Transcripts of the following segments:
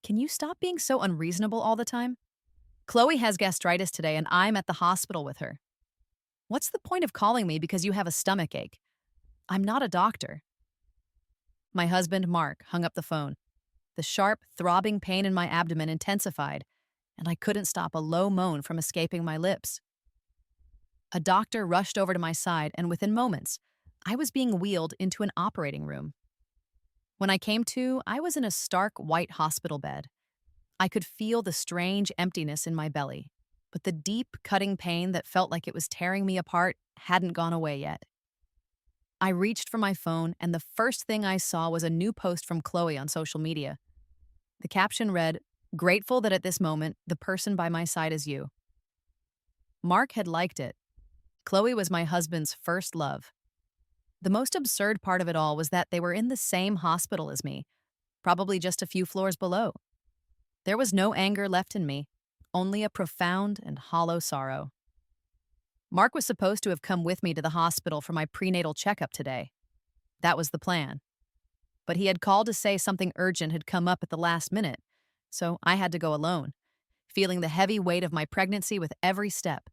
Can you stop being so unreasonable all the time? Chloe has gastritis today and I'm at the hospital with her. What's the point of calling me because you have a stomach ache? I'm not a doctor. My husband, Mark, hung up the phone. The sharp, throbbing pain in my abdomen intensified, and I couldn't stop a low moan from escaping my lips. A doctor rushed over to my side, and within moments, I was being wheeled into an operating room. When I came to, I was in a stark white hospital bed. I could feel the strange emptiness in my belly, but the deep, cutting pain that felt like it was tearing me apart hadn't gone away yet. I reached for my phone, and the first thing I saw was a new post from Chloe on social media. The caption read, "Grateful that at this moment, the person by my side is you." Mark had liked it. Chloe was my husband's first love. The most absurd part of it all was that they were in the same hospital as me, probably just a few floors below. There was no anger left in me, only a profound and hollow sorrow. Mark was supposed to have come with me to the hospital for my prenatal checkup today. That was the plan. But he had called to say something urgent had come up at the last minute, so I had to go alone, feeling the heavy weight of my pregnancy with every step.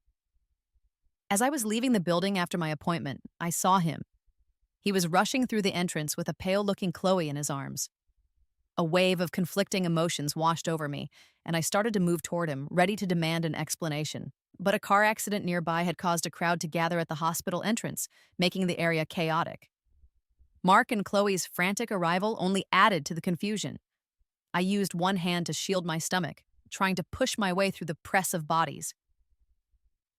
As I was leaving the building after my appointment, I saw him. He was rushing through the entrance with a pale-looking Chloe in his arms. A wave of conflicting emotions washed over me, and I started to move toward him, ready to demand an explanation. But a car accident nearby had caused a crowd to gather at the hospital entrance, making the area chaotic. Mark and Chloe's frantic arrival only added to the confusion. I used one hand to shield my stomach, trying to push my way through the press of bodies.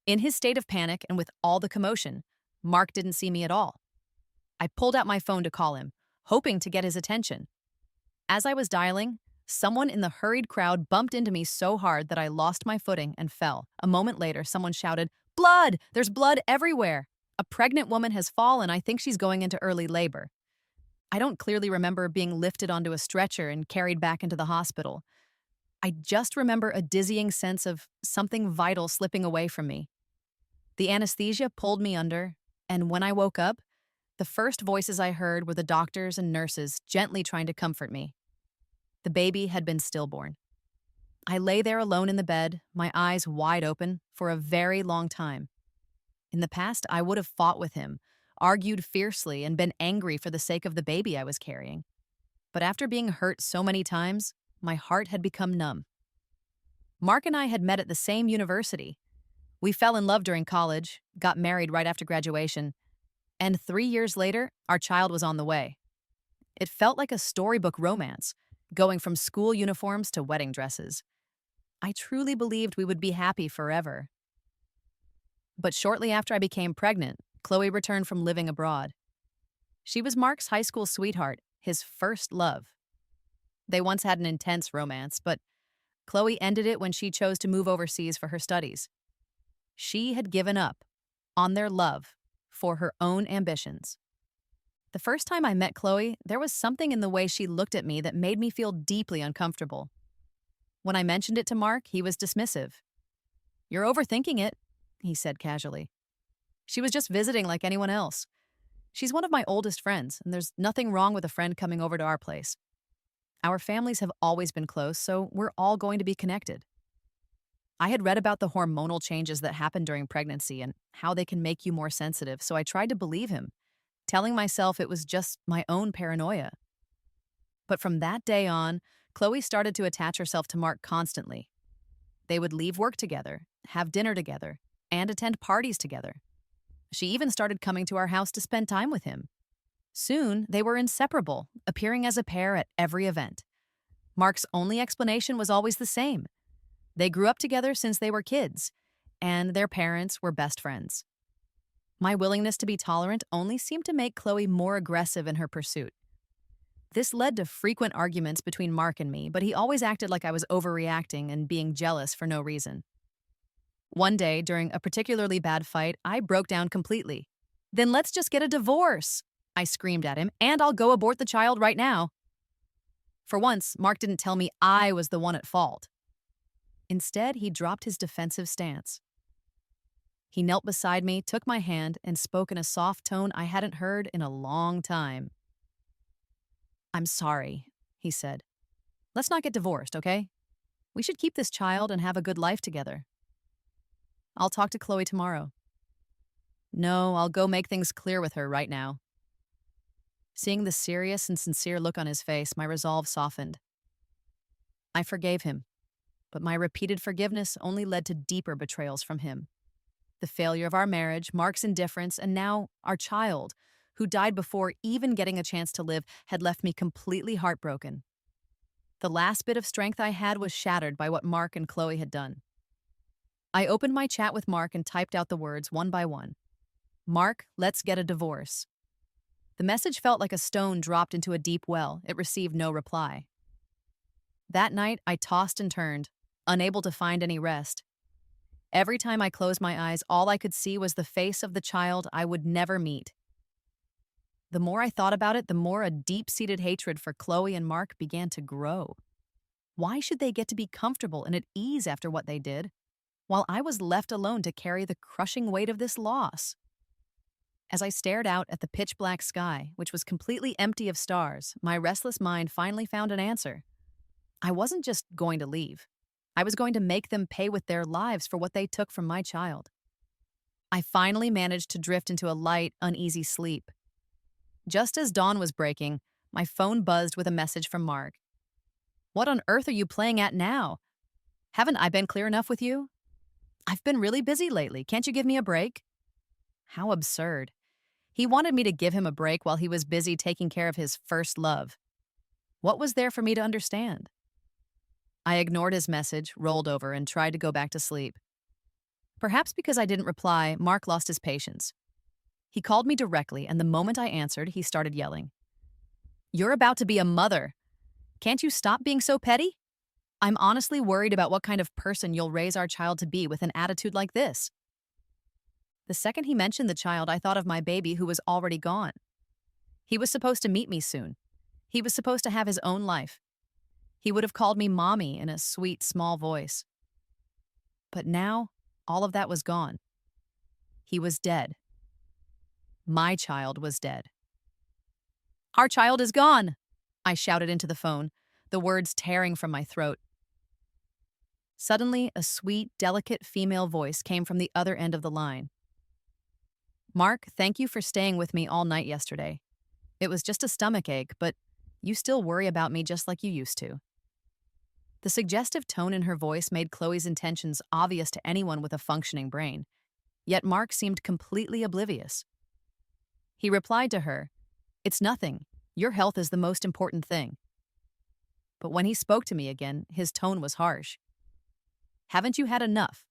In his state of panic and with all the commotion, Mark didn't see me at all. I pulled out my phone to call him, hoping to get his attention. As I was dialing, someone in the hurried crowd bumped into me so hard that I lost my footing and fell. A moment later, someone shouted, "Blood! There's blood everywhere! A pregnant woman has fallen. I think she's going into early labor." I don't clearly remember being lifted onto a stretcher and carried back into the hospital. I just remember a dizzying sense of something vital slipping away from me. The anesthesia pulled me under, and when I woke up, the first voices I heard were the doctors and nurses gently trying to comfort me. The baby had been stillborn. I lay there alone in the bed, my eyes wide open, for a very long time. In the past, I would have fought with him, argued fiercely, and been angry for the sake of the baby I was carrying. But after being hurt so many times, my heart had become numb. Mark and I had met at the same university. We fell in love during college, got married right after graduation, and 3 years later, our child was on the way. It felt like a storybook romance, going from school uniforms to wedding dresses. I truly believed we would be happy forever. But shortly after I became pregnant, Chloe returned from living abroad. She was Mark's high school sweetheart, his first love. They once had an intense romance, but Chloe ended it when she chose to move overseas for her studies. She had given up on their love for her own ambitions. The first time I met Chloe, there was something in the way she looked at me that made me feel deeply uncomfortable. When I mentioned it to Mark, he was dismissive. "You're overthinking it," he said casually. "She was just visiting like anyone else. She's one of my oldest friends, and there's nothing wrong with a friend coming over to our place. Our families have always been close, so we're all going to be connected." I had read about the hormonal changes that happen during pregnancy and how they can make you more sensitive, so I tried to believe him, telling myself it was just my own paranoia. But from that day on, Chloe started to attach herself to Mark constantly. They would leave work together, have dinner together, and attend parties together. She even started coming to our house to spend time with him. Soon, they were inseparable, appearing as a pair at every event. Mark's only explanation was always the same. They grew up together since they were kids, and their parents were best friends. My willingness to be tolerant only seemed to make Chloe more aggressive in her pursuit. This led to frequent arguments between Mark and me, but he always acted like I was overreacting and being jealous for no reason. One day, during a particularly bad fight, I broke down completely. "Then let's just get a divorce," I screamed at him, "and I'll go abort the child right now." For once, Mark didn't tell me I was the one at fault. Instead, he dropped his defensive stance. He knelt beside me, took my hand, and spoke in a soft tone I hadn't heard in a long time. "I'm sorry," he said. Let's not get divorced, okay? We should keep this child and have a good life together. I'll talk to Chloe tomorrow. No, I'll go make things clear with her right now. Seeing the serious and sincere look on his face, my resolve softened. I forgave him, but my repeated forgiveness only led to deeper betrayals from him. The failure of our marriage, Mark's indifference, and now our child, who died before even getting a chance to live, had left me completely heartbroken. The last bit of strength I had was shattered by what Mark and Chloe had done. I opened my chat with Mark and typed out the words one by one. Mark, let's get a divorce. The message felt like a stone dropped into a deep well. It received no reply. That night, I tossed and turned, unable to find any rest. Every time I closed my eyes, all I could see was the face of the child I would never meet. The more I thought about it, the more a deep-seated hatred for Chloe and Mark began to grow. Why should they get to be comfortable and at ease after what they did, while I was left alone to carry the crushing weight of this loss? As I stared out at the pitch-black sky, which was completely empty of stars, my restless mind finally found an answer. I wasn't just going to leave. I was going to make them pay with their lives for what they took from my child. I finally managed to drift into a light, uneasy sleep. Just as dawn was breaking, my phone buzzed with a message from Mark. What on earth are you playing at now? Haven't I been clear enough with you? I've been really busy lately. Can't you give me a break? How absurd. He wanted me to give him a break while he was busy taking care of his first love. What was there for me to understand? I ignored his message, rolled over, and tried to go back to sleep. Perhaps because I didn't reply, Mark lost his patience. He called me directly, and the moment I answered, he started yelling. You're about to be a mother. Can't you stop being so petty? I'm honestly worried about what kind of person you'll raise our child to be with an attitude like this. The second he mentioned the child, I thought of my baby who was already gone. He was supposed to meet me soon. He was supposed to have his own life. He would have called me mommy in a sweet, small voice. But now, all of that was gone. He was dead. My child was dead. Our child is gone, I shouted into the phone, the words tearing from my throat. Suddenly, a sweet, delicate female voice came from the other end of the line. Mark, thank you for staying with me all night yesterday. It was just a stomachache, but you still worry about me just like you used to. The suggestive tone in her voice made Chloe's intentions obvious to anyone with a functioning brain, yet Mark seemed completely oblivious. He replied to her, It's nothing. Your health is the most important thing. But when he spoke to me again, his tone was harsh. Haven't you had enough?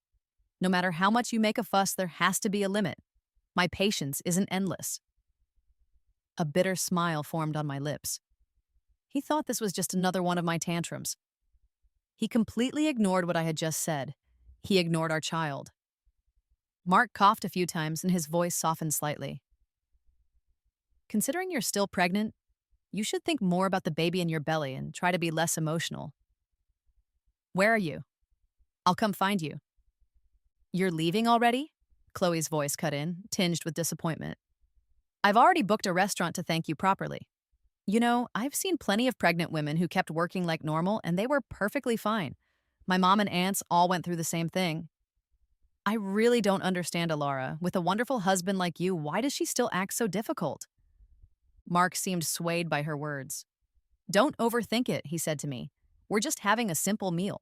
No matter how much you make a fuss, there has to be a limit. My patience isn't endless. A bitter smile formed on my lips. He thought this was just another one of my tantrums. He completely ignored what I had just said. He ignored our child. Mark coughed a few times and his voice softened slightly. Considering you're still pregnant, you should think more about the baby in your belly and try to be less emotional. Where are you? I'll come find you. You're leaving already? Chloe's voice cut in, tinged with disappointment. I've already booked a restaurant to thank you properly. You know, I've seen plenty of pregnant women who kept working like normal, and they were perfectly fine. My mom and aunts all went through the same thing. I really don't understand Alara. With a wonderful husband like you, why does she still act so difficult? Mark seemed swayed by her words. Don't overthink it, he said to me. We're just having a simple meal.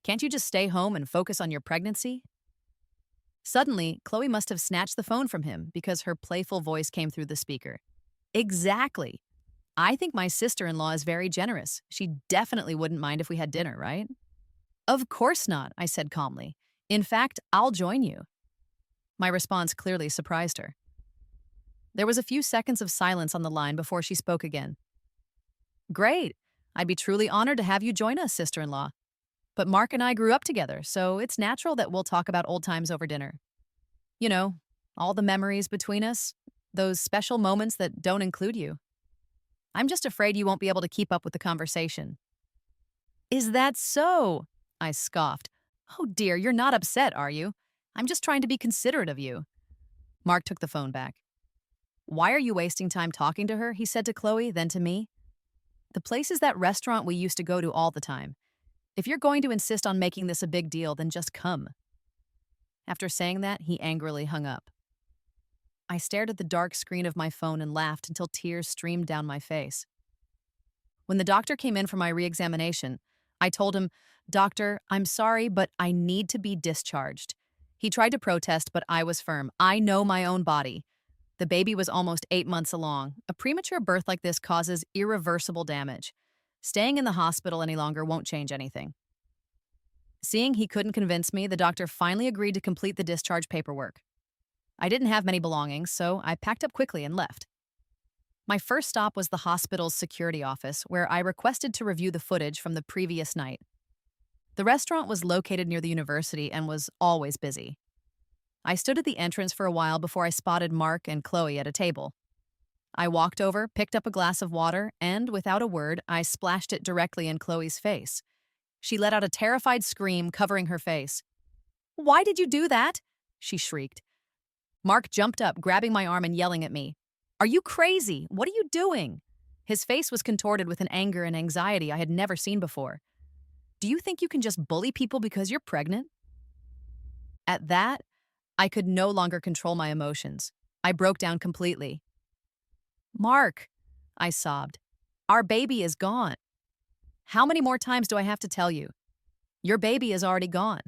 Can't you just stay home and focus on your pregnancy? Suddenly, Chloe must have snatched the phone from him because her playful voice came through the speaker. Exactly. I think my sister-in-law is very generous. She definitely wouldn't mind if we had dinner, right? Of course not, I said calmly. In fact, I'll join you. My response clearly surprised her. There was a few seconds of silence on the line before she spoke again. Great. I'd be truly honored to have you join us, sister-in-law. But Mark and I grew up together, so it's natural that we'll talk about old times over dinner. You know, all the memories between us, those special moments that don't include you. I'm just afraid you won't be able to keep up with the conversation. Is that so? I scoffed. Oh dear, you're not upset, are you? I'm just trying to be considerate of you. Mark took the phone back. Why are you wasting time talking to her? He said to Chloe, then to me. The place is that restaurant we used to go to all the time. If you're going to insist on making this a big deal, then just come. After saying that, he angrily hung up. I stared at the dark screen of my phone and laughed until tears streamed down my face. When the doctor came in for my re-examination, I told him, "Doctor, I'm sorry, but I need to be discharged." He tried to protest, but I was firm. I know my own body. The baby was almost 8 months along. A premature birth like this causes irreversible damage. Staying in the hospital any longer won't change anything. Seeing he couldn't convince me, the doctor finally agreed to complete the discharge paperwork. I didn't have many belongings, so I packed up quickly and left. My first stop was the hospital's security office, where I requested to review the footage from the previous night. The restaurant was located near the university and was always busy. I stood at the entrance for a while before I spotted Mark and Chloe at a table. I walked over, picked up a glass of water, and, without a word, I splashed it directly in Chloe's face. She let out a terrified scream, covering her face. "Why did you do that?" she shrieked. Mark jumped up, grabbing my arm and yelling at me. "Are you crazy? What are you doing?" His face was contorted with an anger and anxiety I had never seen before. "Do you think you can just bully people because you're pregnant?" At that, I could no longer control my emotions. I broke down completely. "Mark," I sobbed, "our baby is gone. How many more times do I have to tell you? Your baby is already gone."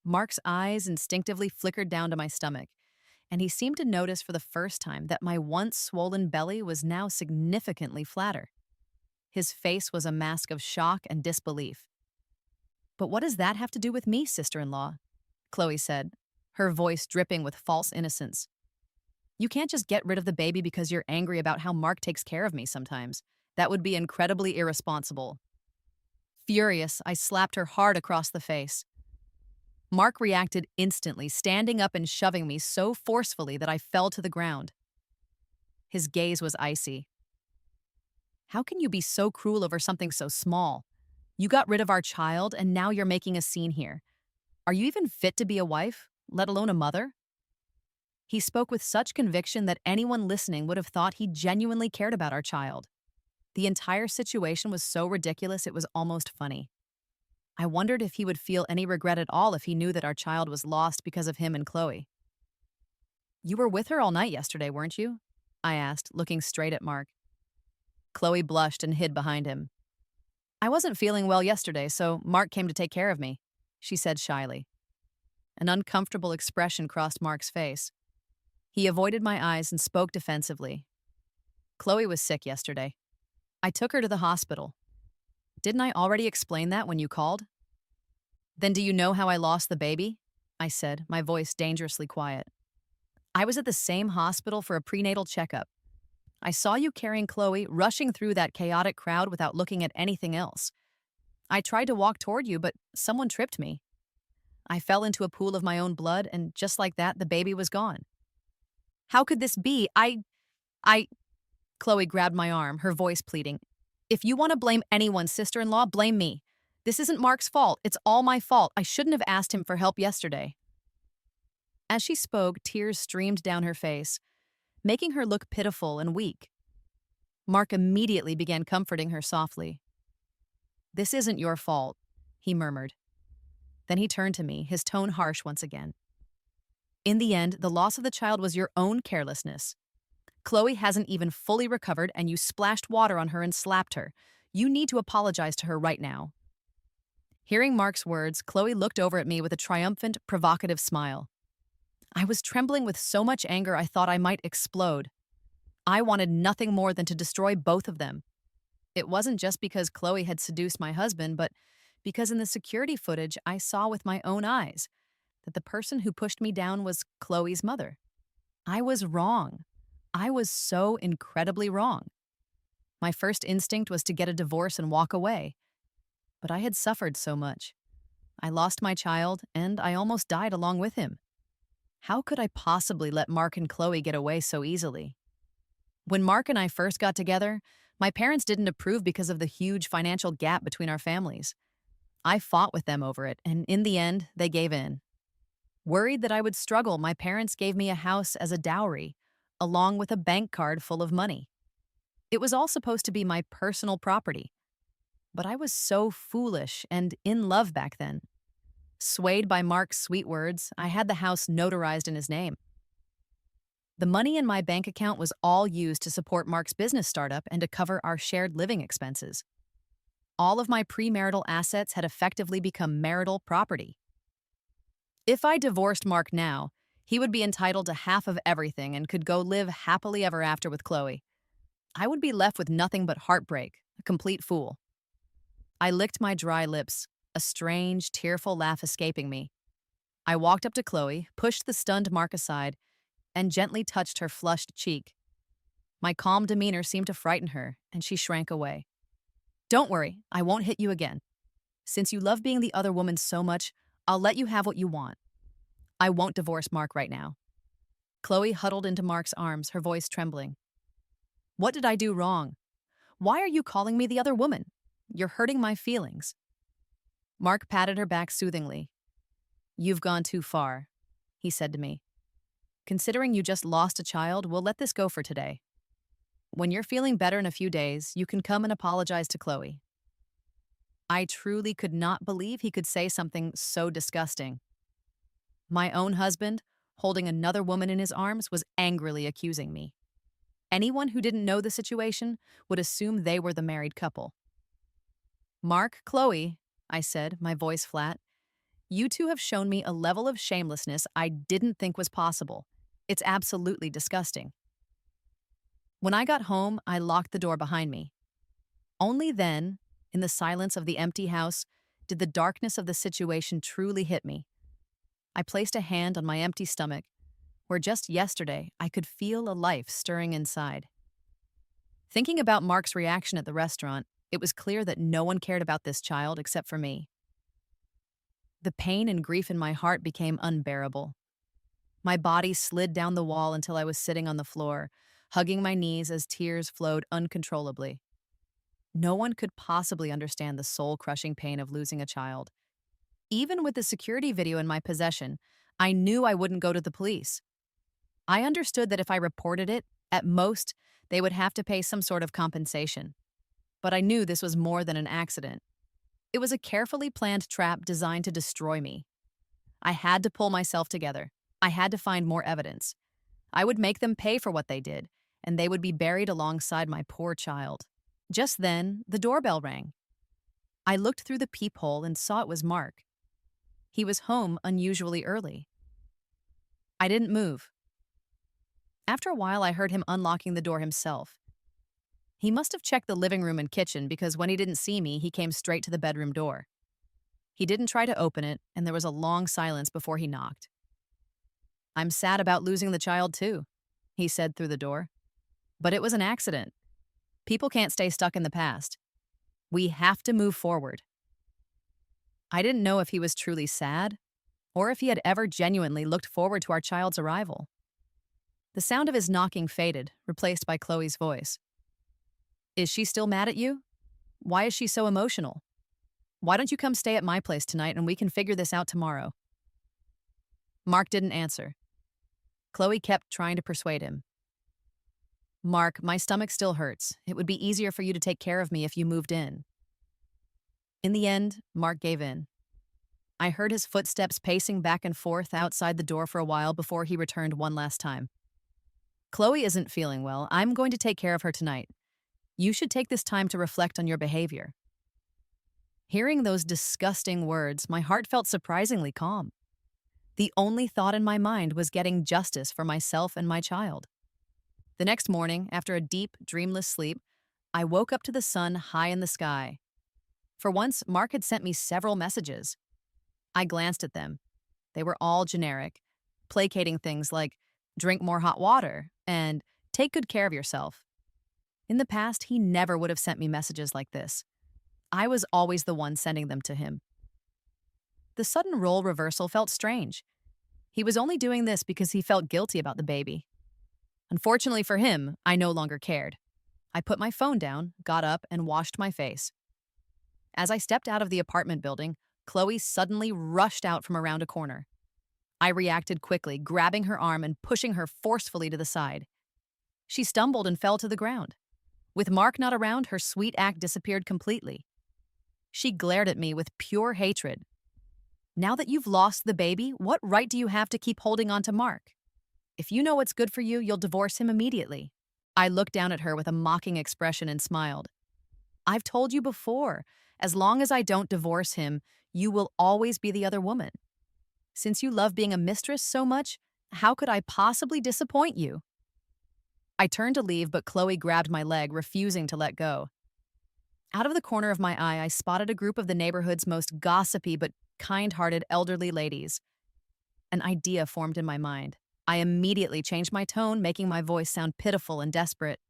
Mark's eyes instinctively flickered down to my stomach, and he seemed to notice for the first time that my once swollen belly was now significantly flatter. His face was a mask of shock and disbelief. "But what does that have to do with me, sister-in-law?" Chloe said, her voice dripping with false innocence. "You can't just get rid of the baby because you're angry about how Mark takes care of me sometimes. That would be incredibly irresponsible." Furious, I slapped her hard across the face. Mark reacted instantly, standing up and shoving me so forcefully that I fell to the ground. His gaze was icy. "How can you be so cruel over something so small? You got rid of our child, and now you're making a scene here. Are you even fit to be a wife, let alone a mother?" He spoke with such conviction that anyone listening would have thought he genuinely cared about our child. The entire situation was so ridiculous it was almost funny. I wondered if he would feel any regret at all if he knew that our child was lost because of him and Chloe. "You were with her all night yesterday, weren't you?" I asked, looking straight at Mark. Chloe blushed and hid behind him. "I wasn't feeling well yesterday, so Mark came to take care of me," she said shyly. An uncomfortable expression crossed Mark's face. He avoided my eyes and spoke defensively. "Chloe was sick yesterday. I took her to the hospital. Didn't I already explain that when you called?" "Then do you know how I lost the baby?" I said, my voice dangerously quiet. "I was at the same hospital for a prenatal checkup. I saw you carrying Chloe, rushing through that chaotic crowd without looking at anything else. I tried to walk toward you, but someone tripped me. I fell into a pool of my own blood, and just like that, the baby was gone." "How could this be? I... Chloe grabbed my arm, her voice pleading. "If you want to blame anyone, sister-in-law, blame me. This isn't Mark's fault. It's all my fault. I shouldn't have asked him for help yesterday." As she spoke, tears streamed down her face, making her look pitiful and weak. Mark immediately began comforting her softly. "This isn't your fault," he murmured. Then he turned to me, his tone harsh once again. "In the end, the loss of the child was your own carelessness. Chloe hasn't even fully recovered, and you splashed water on her and slapped her. You need to apologize to her right now." Hearing Mark's words, Chloe looked over at me with a triumphant, provocative smile. I was trembling with so much anger I thought I might explode. I wanted nothing more than to destroy both of them. It wasn't just because Chloe had seduced my husband, but because in the security footage I saw with my own eyes that the person who pushed me down was Chloe's mother. I was wrong. I was so incredibly wrong. My first instinct was to get a divorce and walk away. But I had suffered so much. I lost my child, and I almost died along with him. How could I possibly let Mark and Chloe get away so easily? When Mark and I first got together, my parents didn't approve because of the huge financial gap between our families. I fought with them over it, and in the end, they gave in. Worried that I would struggle, my parents gave me a house as a dowry, along with a bank card full of money. It was all supposed to be my personal property. But I was so foolish and in love back then. Swayed by Mark's sweet words, I had the house notarized in his name. The money in my bank account was all used to support Mark's business startup and to cover our shared living expenses. All of my premarital assets had effectively become marital property. If I divorced Mark now, he would be entitled to half of everything and could go live happily ever after with Chloe. I would be left with nothing but heartbreak, a complete fool. I licked my dry lips, a strange, tearful laugh escaping me. I walked up to Chloe, pushed the stunned Mark aside, and gently touched her flushed cheek. My calm demeanor seemed to frighten her, and she shrank away. Don't worry, I won't hit you again. Since you love being the other woman so much, I'll let you have what you want. I won't divorce Mark right now. Chloe huddled into Mark's arms, her voice trembling. What did I do wrong? Why are you calling me the other woman? You're hurting my feelings. Mark patted her back soothingly. You've gone too far, he said to me. Considering you just lost a child, we'll let this go for today. When you're feeling better in a few days, you can come and apologize to Chloe. I truly could not believe he could say something so disgusting. My own husband, holding another woman in his arms, was angrily accusing me. Anyone who didn't know the situation would assume they were the married couple. Mark, Chloe, I said, my voice flat, you two have shown me a level of shamelessness I didn't think was possible. It's absolutely disgusting. When I got home, I locked the door behind me. Only then, in the silence of the empty house, did the darkness of the situation truly hit me. I placed a hand on my empty stomach, where just yesterday I could feel a life stirring inside. Thinking about Mark's reaction at the restaurant, it was clear that no one cared about this child except for me. The pain and grief in my heart became unbearable. My body slid down the wall until I was sitting on the floor, hugging my knees as tears flowed uncontrollably. No one could possibly understand the soul-crushing pain of losing a child. Even with the security video in my possession, I knew I wouldn't go to the police. I understood that if I reported it, at most, they would have to pay some sort of compensation. But I knew this was more than an accident. It was a carefully planned trap designed to destroy me. I had to pull myself together. I had to find more evidence. I would make them pay for what they did, and they would be buried alongside my poor child. Just then, the doorbell rang. I looked through the peephole and saw it was Mark. He was home unusually early. I didn't move. After a while, I heard him unlocking the door himself. He must have checked the living room and kitchen because when he didn't see me, he came straight to the bedroom door. He didn't try to open it, and there was a long silence before he knocked. I'm sad about losing the child too, he said through the door. But it was an accident. People can't stay stuck in the past. We have to move forward. I didn't know if he was truly sad or if he had ever genuinely looked forward to our child's arrival. The sound of his knocking faded, replaced by Chloe's voice. Is she still mad at you? Why is she so emotional? Why don't you come stay at my place tonight and we can figure this out tomorrow? Mark didn't answer. Chloe kept trying to persuade him. Mark, my stomach still hurts. It would be easier for you to take care of me if you moved in. In the end, Mark gave in. I heard his footsteps pacing back and forth outside the door for a while before he returned one last time. Chloe isn't feeling well. I'm going to take care of her tonight. You should take this time to reflect on your behavior. Hearing those disgusting words, my heart felt surprisingly calm. The only thought in my mind was getting justice for myself and my child. The next morning, after a deep, dreamless sleep, I woke up to the sun high in the sky. For once, Mark had sent me several messages. I glanced at them. They were all generic, placating things like, drink more hot water, and take good care of yourself. In the past, he never would have sent me messages like this. I was always the one sending them to him. The sudden role reversal felt strange. He was only doing this because he felt guilty about the baby. Unfortunately for him, I no longer cared. I put my phone down, got up, and washed my face. As I stepped out of the apartment building, Chloe suddenly rushed out from around a corner. I reacted quickly, grabbing her arm and pushing her forcefully to the side. She stumbled and fell to the ground. With Mark not around, her sweet act disappeared completely. She glared at me with pure hatred. Now that you've lost the baby, what right do you have to keep holding on to Mark? If you know what's good for you, you'll divorce him immediately. I looked down at her with a mocking expression and smiled. I've told you before, as long as I don't divorce him, you will always be the other woman. Since you love being a mistress so much, how could I possibly disappoint you? I turned to leave, but Chloe grabbed my leg, refusing to let go. Out of the corner of my eye, I spotted a group of the neighborhood's most gossipy but kind-hearted elderly ladies. An idea formed in my mind. I immediately changed my tone, making my voice sound pitiful and desperate.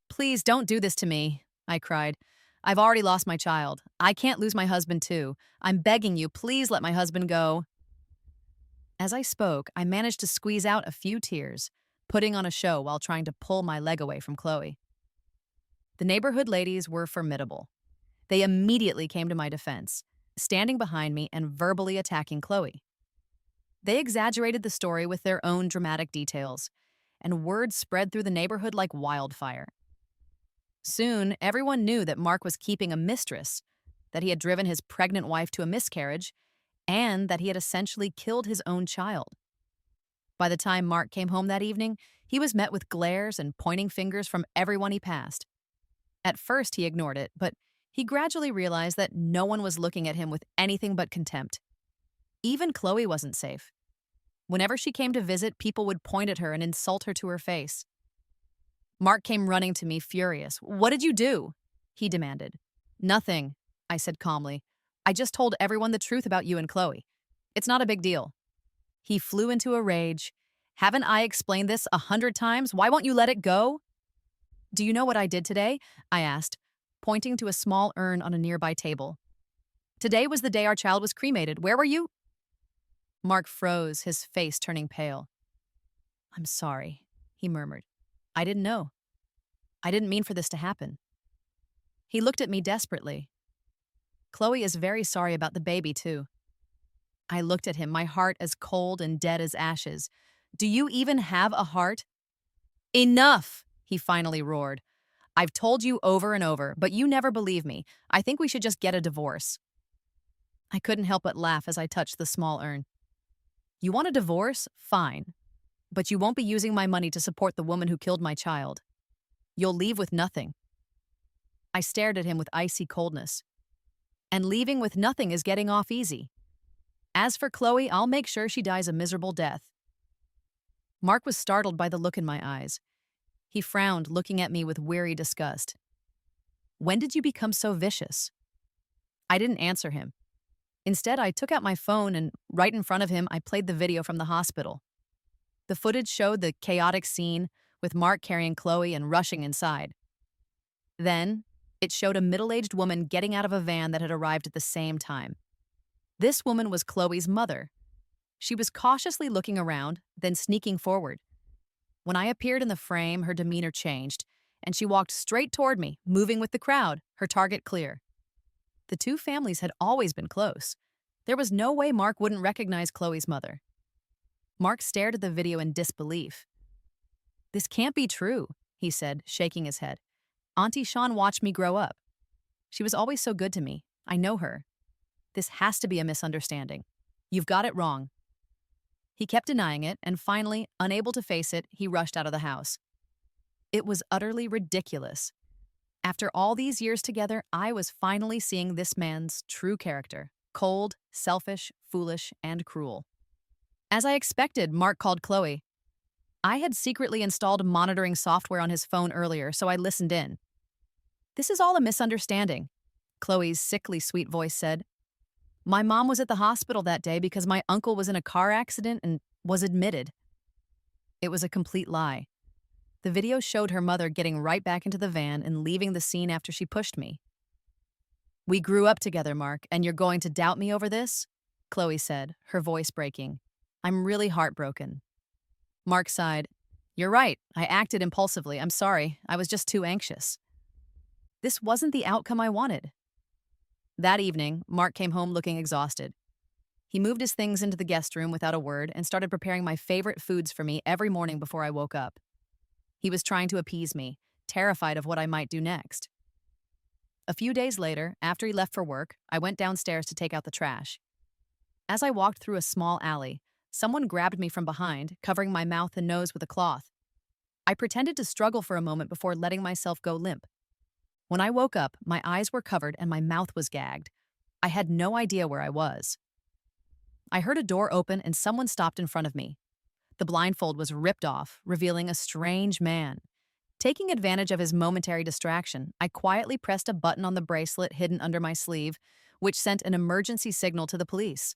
Please don't do this to me, I cried. I've already lost my child. I can't lose my husband too. I'm begging you, please let my husband go. As I spoke, I managed to squeeze out a few tears, putting on a show while trying to pull my leg away from Chloe. The neighborhood ladies were formidable. They immediately came to my defense, standing behind me and verbally attacking Chloe. They exaggerated the story with their own dramatic details, and word spread through the neighborhood like wildfire. Soon, everyone knew that Mark was keeping a mistress, that he had driven his pregnant wife to a miscarriage, and that he had essentially killed his own child. By the time Mark came home that evening, he was met with glares and pointing fingers from everyone he passed. At first, he ignored it, but he gradually realized that no one was looking at him with anything but contempt. Even Chloe wasn't safe. Whenever she came to visit, people would point at her and insult her to her face. Mark came running to me, furious. "What did you do?" he demanded. "Nothing," I said calmly. "I just told everyone the truth about you and Chloe. It's not a big deal." He flew into a rage. "Haven't I explained this 100 times? Why won't you let it go?" "Do you know what I did today?" I asked, pointing to a small urn on a nearby table. "Today was the day our child was cremated. Where were you?" Mark froze, his face turning pale. "I'm sorry," he murmured. "I didn't know. I didn't mean for this to happen." He looked at me desperately. "Chloe is very sorry about the baby, too." I looked at him, my heart as cold and dead as ashes. "Do you even have a heart?" "Enough!" he finally roared. "I've told you over and over, but you never believe me. I think we should just get a divorce." I couldn't help but laugh as I touched the small urn. "You want a divorce? Fine. But you won't be using my money to support the woman who killed my child. You'll leave with nothing." I stared at him with icy coldness. "And leaving with nothing is getting off easy. As for Chloe, I'll make sure she dies a miserable death." Mark was startled by the look in my eyes. He frowned, looking at me with weary disgust. "When did you become so vicious?" I didn't answer him. Instead, I took out my phone and, right in front of him, I played the video from the hospital. The footage showed the chaotic scene, with Mark carrying Chloe and rushing inside. Then, it showed a middle-aged woman getting out of a van that had arrived at the same time. This woman was Chloe's mother. She was cautiously looking around, then sneaking forward. When I appeared in the frame, her demeanor changed, and she walked straight toward me, moving with the crowd, her target clear. The two families had always been close. There was no way Mark wouldn't recognize Chloe's mother. Mark stared at the video in disbelief. "This can't be true," he said, shaking his head. "Auntie Shawn watched me grow up. She was always so good to me. I know her. This has to be a misunderstanding. You've got it wrong." He kept denying it, and finally, unable to face it, he rushed out of the house. It was utterly ridiculous. After all these years together, I was finally seeing this man's true character: cold, selfish, foolish, and cruel. As I expected, Mark called Chloe. I had secretly installed monitoring software on his phone earlier, so I listened in. "This is all a misunderstanding," Chloe's sickly sweet voice said. "My mom was at the hospital that day because my uncle was in a car accident and was admitted." It was a complete lie. The video showed her mother getting right back into the van and leaving the scene after she pushed me. "We grew up together, Mark, and you're going to doubt me over this?" Chloe said, her voice breaking. "I'm really heartbroken." Mark sighed. "You're right. I acted impulsively. I'm sorry. I was just too anxious." This wasn't the outcome I wanted. That evening, Mark came home looking exhausted. He moved his things into the guest room without a word and started preparing my favorite foods for me every morning before I woke up. He was trying to appease me, terrified of what I might do next. A few days later, after he left for work, I went downstairs to take out the trash. As I walked through a small alley, someone grabbed me from behind, covering my mouth and nose with a cloth. I pretended to struggle for a moment before letting myself go limp. When I woke up, my eyes were covered and my mouth was gagged. I had no idea where I was. I heard a door open and someone stopped in front of me. The blindfold was ripped off, revealing a strange man. Taking advantage of his momentary distraction, I quietly pressed a button on the bracelet hidden under my sleeve, which sent an emergency signal to the police.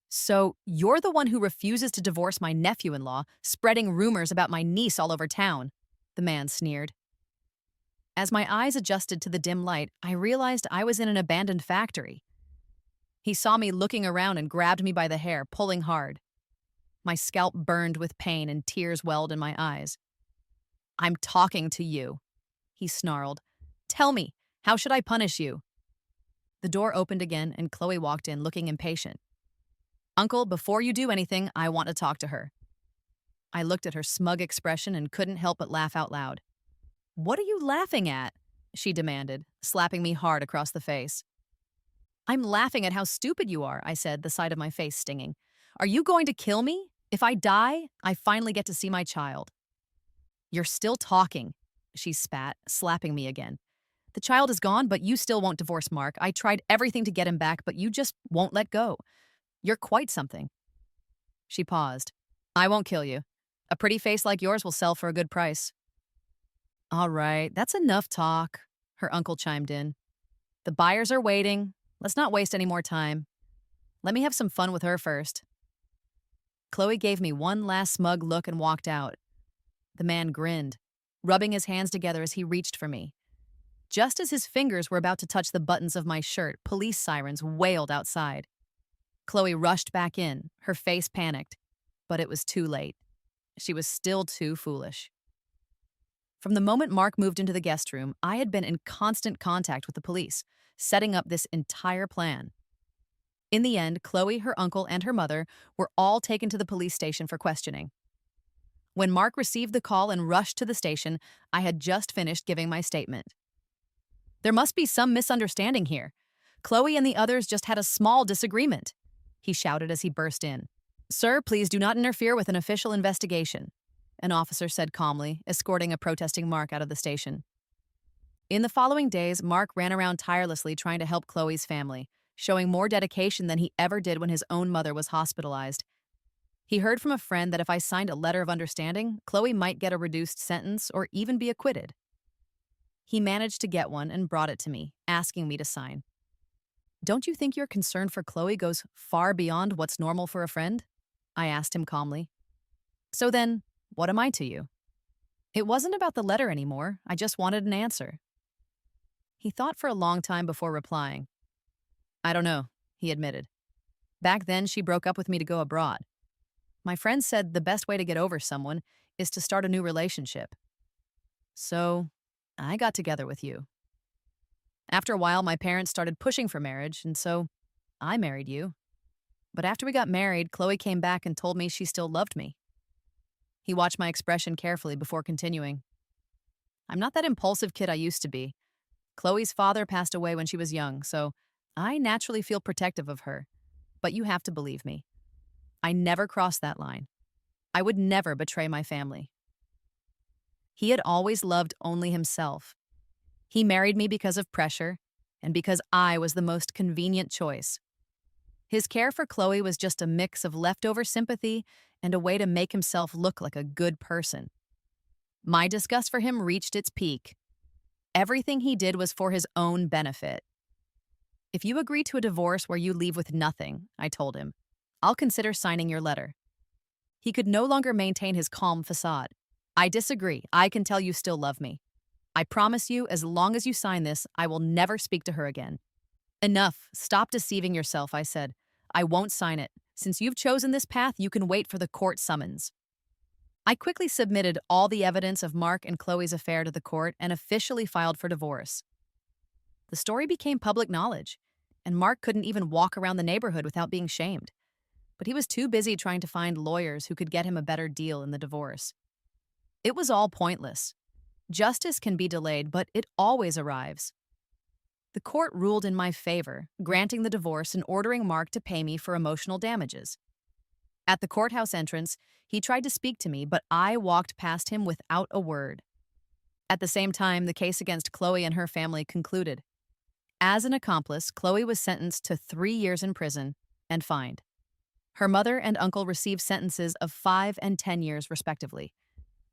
"So, you're the one who refuses to divorce my nephew-in-law, spreading rumors about my niece all over town," the man sneered. As my eyes adjusted to the dim light, I realized I was in an abandoned factory. He saw me looking around and grabbed me by the hair, pulling hard. My scalp burned with pain and tears welled in my eyes. "I'm talking to you," he snarled. "Tell me, how should I punish you?" The door opened again and Chloe walked in looking impatient. "Uncle, before you do anything, I want to talk to her." I looked at her smug expression and couldn't help but laugh out loud. "What are you laughing at?" she demanded, slapping me hard across the face. "I'm laughing at how stupid you are," I said, the side of my face stinging. "Are you going to kill me? If I die, I finally get to see my child." "You're still talking," she spat, slapping me again. "The child is gone, but you still won't divorce Mark. I tried everything to get him back, but you just won't let go. You're quite something." She paused. "I won't kill you. A pretty face like yours will sell for a good price." "All right, that's enough talk," her uncle chimed in. "The buyers are waiting. Let's not waste any more time. Let me have some fun with her first." Chloe gave me one last smug look and walked out. The man grinned, rubbing his hands together as he reached for me. Just as his fingers were about to touch the buttons of my shirt, police sirens wailed outside. Chloe rushed back in, her face panicked, but it was too late. She was still too foolish. From the moment Mark moved into the guest room, I had been in constant contact with the police, setting up this entire plan. In the end, Chloe, her uncle, and her mother were all taken to the police station for questioning. When Mark received the call and rushed to the station, I had just finished giving my statement. "There must be some misunderstanding here. Chloe and the others just had a small disagreement," he shouted as he burst in. "Sir, please do not interfere with an official investigation," an officer said calmly, escorting a protesting Mark out of the station. In the following days, Mark ran around tirelessly trying to help Chloe's family, showing more dedication than he ever did when his own mother was hospitalized. He heard from a friend that if I signed a letter of understanding, Chloe might get a reduced sentence or even be acquitted. He managed to get one and brought it to me, asking me to sign. "Don't you think your concern for Chloe goes far beyond what's normal for a friend?" I asked him calmly. "So then, what am I to you?" It wasn't about the letter anymore. I just wanted an answer. He thought for a long time before replying. "I don't know," he admitted. "Back then, she broke up with me to go abroad. My friend said the best way to get over someone is to start a new relationship. So, I got together with you. After a while, my parents started pushing for marriage, and so I married you. But after we got married, Chloe came back and told me she still loved me." He watched my expression carefully before continuing. "I'm not that impulsive kid I used to be. Chloe's father passed away when she was young, so I naturally feel protective of her. But you have to believe me. I never crossed that line. I would never betray my family." He had always loved only himself. He married me because of pressure and because I was the most convenient choice. His care for Chloe was just a mix of leftover sympathy and a way to make himself look like a good person. My disgust for him reached its peak. Everything he did was for his own benefit. "If you agree to a divorce where you leave with nothing," I told him, "I'll consider signing your letter." He could no longer maintain his calm facade. "I disagree. I can tell you still love me. I promise you, as long as you sign this, I will never speak to her again." "Enough. Stop deceiving yourself," I said. "I won't sign it. Since you've chosen this path, you can wait for the court summons." I quickly submitted all the evidence of Mark and Chloe's affair to the court and officially filed for divorce. The story became public knowledge, and Mark couldn't even walk around the neighborhood without being shamed. But he was too busy trying to find lawyers who could get him a better deal in the divorce. It was all pointless. Justice can be delayed, but it always arrives. The court ruled in my favor, granting the divorce and ordering Mark to pay me for emotional damages. At the courthouse entrance, he tried to speak to me, but I walked past him without a word. At the same time, the case against Chloe and her family concluded. As an accomplice, Chloe was sentenced to 3 years in prison and fined. Her mother and uncle received sentences of 5 and 10 years, respectively.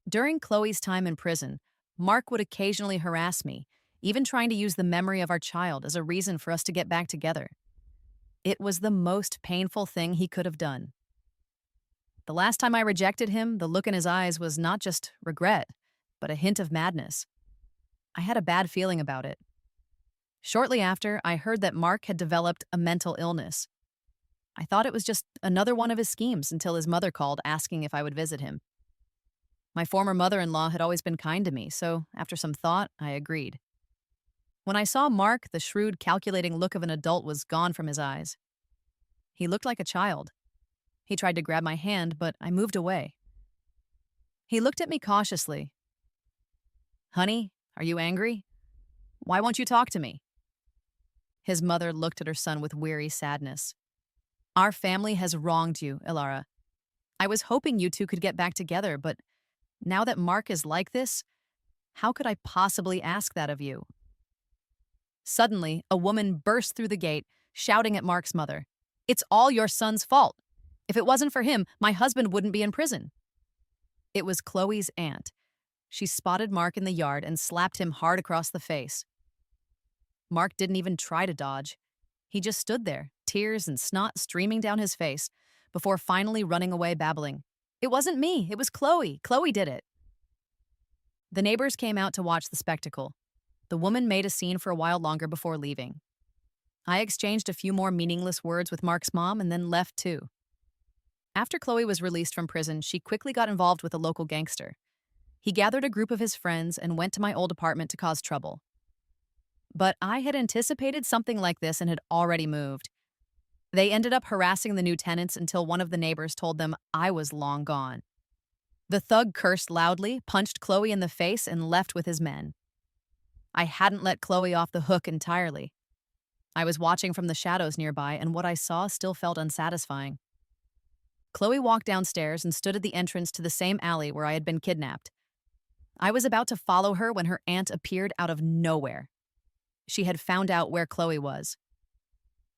During Chloe's time in prison, Mark would occasionally harass me, even trying to use the memory of our child as a reason for us to get back together. It was the most painful thing he could have done. The last time I rejected him, the look in his eyes was not just regret, but a hint of madness. I had a bad feeling about it. Shortly after, I heard that Mark had developed a mental illness. I thought it was just another one of his schemes until his mother called asking if I would visit him. My former mother-in-law had always been kind to me, so after some thought, I agreed. When I saw Mark, the shrewd, calculating look of an adult was gone from his eyes. He looked like a child. He tried to grab my hand, but I moved away. He looked at me cautiously. "Honey, are you angry? Why won't you talk to me?" His mother looked at her son with weary sadness. "Our family has wronged you, Ilara. I was hoping you two could get back together, but now that Mark is like this, how could I possibly ask that of you?" Suddenly, a woman burst through the gate, shouting at Mark's mother. "It's all your son's fault. If it wasn't for him, my husband wouldn't be in prison." It was Chloe's aunt. She spotted Mark in the yard and slapped him hard across the face. Mark didn't even try to dodge. He just stood there, tears and snot streaming down his face, before finally running away babbling, "It wasn't me, it was Chloe. Chloe did it." The neighbors came out to watch the spectacle. The woman made a scene for a while longer before leaving. I exchanged a few more meaningless words with Mark's mom and then left too. After Chloe was released from prison, she quickly got involved with a local gangster. He gathered a group of his friends and went to my old apartment to cause trouble. But I had anticipated something like this and had already moved. They ended up harassing the new tenants until one of the neighbors told them I was long gone. The thug cursed loudly, punched Chloe in the face, and left with his men. I hadn't let Chloe off the hook entirely. I was watching from the shadows nearby, and what I saw still felt unsatisfying. Chloe walked downstairs and stood at the entrance to the same alley where I had been kidnapped. I was about to follow her when her aunt appeared out of nowhere. She had found out where Chloe was.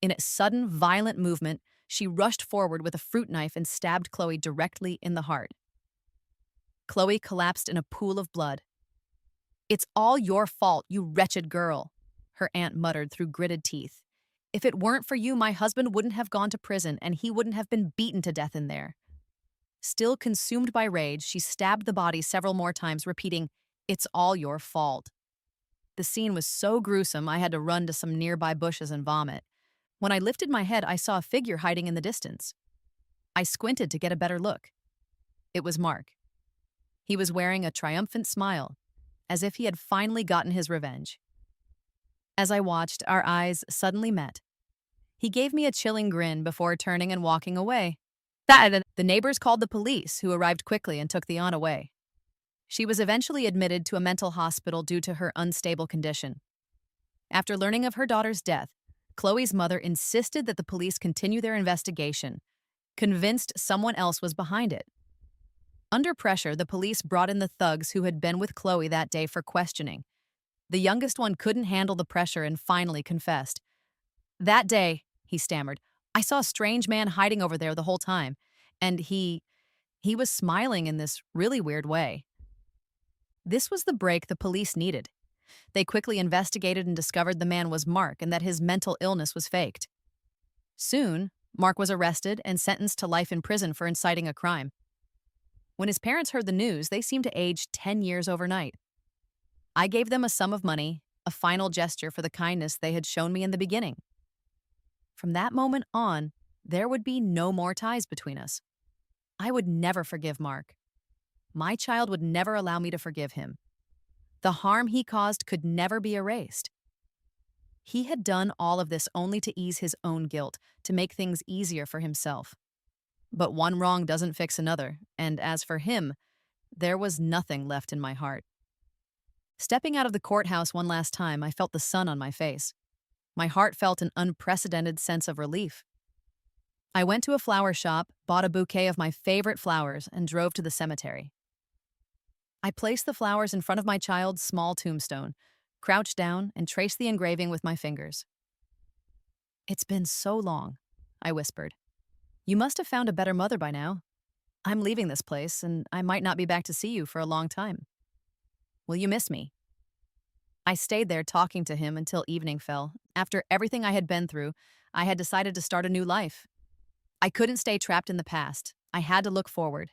In a sudden, violent movement, she rushed forward with a fruit knife and stabbed Chloe directly in the heart. Chloe collapsed in a pool of blood. "It's all your fault, you wretched girl," her aunt muttered through gritted teeth. "If it weren't for you, my husband wouldn't have gone to prison and he wouldn't have been beaten to death in there." Still consumed by rage, she stabbed the body several more times, repeating, "It's all your fault." The scene was so gruesome I had to run to some nearby bushes and vomit. When I lifted my head, I saw a figure hiding in the distance. I squinted to get a better look. It was Mark. He was wearing a triumphant smile, as if he had finally gotten his revenge. As I watched, our eyes suddenly met. He gave me a chilling grin before turning and walking away. The neighbors called the police, who arrived quickly and took the aunt away. She was eventually admitted to a mental hospital due to her unstable condition. After learning of her daughter's death, Chloe's mother insisted that the police continue their investigation, convinced someone else was behind it. Under pressure, the police brought in the thugs who had been with Chloe that day for questioning. The youngest one couldn't handle the pressure and finally confessed. "That day," he stammered, "I saw a strange man hiding over there the whole time, and he was smiling in this really weird way." This was the break the police needed. They quickly investigated and discovered the man was Mark and that his mental illness was faked. Soon, Mark was arrested and sentenced to life in prison for inciting a crime. When his parents heard the news, they seemed to age 10 years overnight. I gave them a sum of money, a final gesture for the kindness they had shown me in the beginning. From that moment on, there would be no more ties between us. I would never forgive Mark. My child would never allow me to forgive him. The harm he caused could never be erased. He had done all of this only to ease his own guilt, to make things easier for himself. But one wrong doesn't fix another, and as for him, there was nothing left in my heart. Stepping out of the courthouse one last time, I felt the sun on my face. My heart felt an unprecedented sense of relief. I went to a flower shop, bought a bouquet of my favorite flowers, and drove to the cemetery. I placed the flowers in front of my child's small tombstone, crouched down, and traced the engraving with my fingers. "It's been so long," I whispered. "You must have found a better mother by now. I'm leaving this place, and I might not be back to see you for a long time. Will you miss me?" I stayed there talking to him until evening fell. After everything I had been through, I had decided to start a new life. I couldn't stay trapped in the past. I had to look forward.